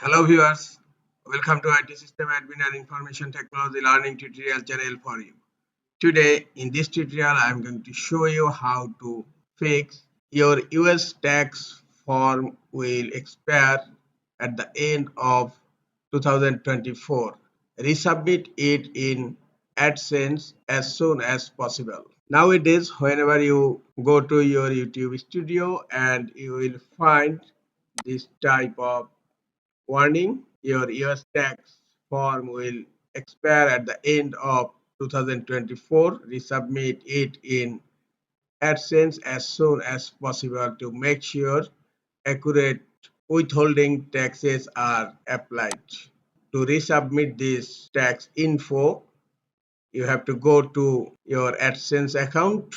Hello viewers, welcome to IT System Admin and Information Technology Learning tutorial channel for you. Today in this tutorial I am going to show you how to fix your US tax form will expire at the end of 2024. Resubmit it in AdSense as soon as possible. Nowadays whenever you go to your YouTube studio and you will find this type of warning, your US tax form will expire at the end of 2024. Resubmit it in AdSense as soon as possible to make sure accurate withholding taxes are applied. To resubmit this tax info, you have to go to your AdSense account,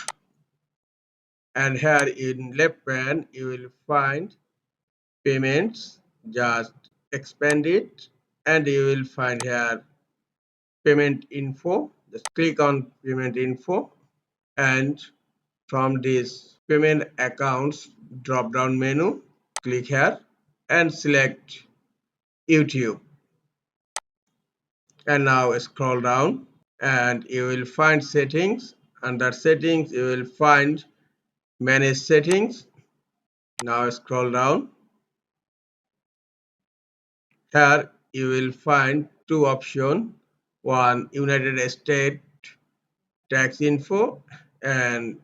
and here in left pane you will find payments. Just expand it and you will find here payment info. Just click on payment info, and from this payment accounts drop down menu, click here and select YouTube, and now scroll down and you will find settings. Under settings you will find manage settings. Now scroll down. Here you will find two options, one United States tax info, and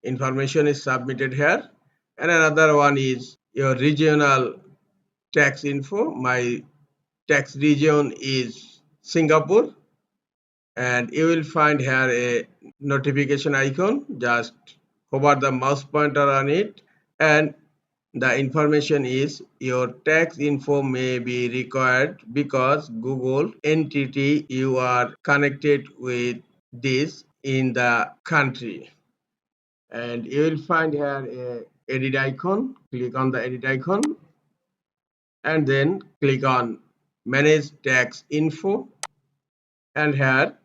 information is submitted here, and another one is your regional tax info. My tax region is Singapore, and you will find here a notification icon. Just hover the mouse pointer on it, and the information is your tax info may be required because Google entity you are connected with this in the country. And you will find here a edit icon. Click on the edit icon and then click on manage tax info, and here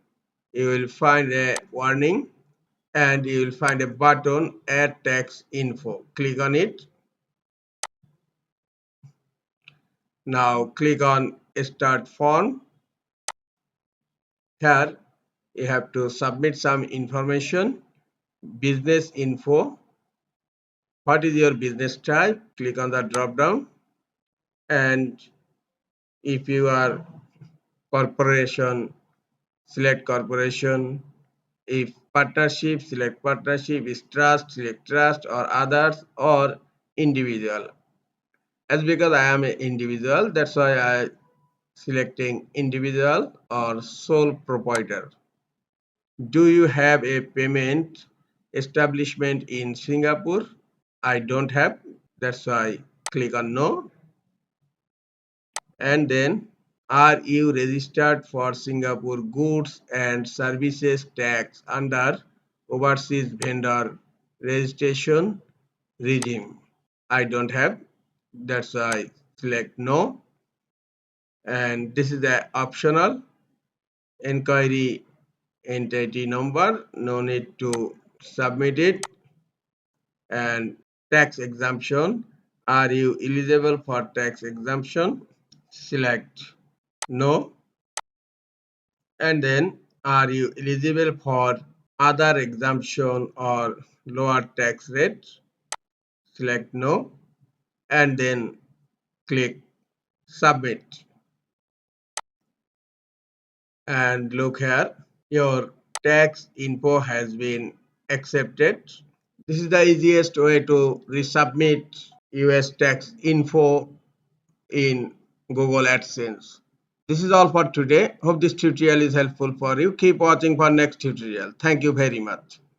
you will find a warning and you will find a button add tax info. Click on it. Now click on start form. Here you have to submit some information. Business info. What is your business type? Click on the drop down, and if you are corporation, select corporation. If partnership, select partnership. Is trust, select trust, or others, or individual. As because I am an individual, that's why I selecting individual or sole proprietor. Do you have a payment establishment in Singapore? I don't have, that's why click on no. And then, are you registered for Singapore goods and services tax under overseas vendor registration regime? I don't have, that's why select no. And this is the optional inquiry entity number, no need to submit it. And tax exemption, are you eligible for tax exemption? Select no. And then, are you eligible for other exemption or lower tax rate? Select no, and then click submit. And look here, your tax info has been accepted. This is the easiest way to resubmit US tax info in Google AdSense. This is all for today. Hope this tutorial is helpful for you. Keep watching for next tutorial. Thank you very much.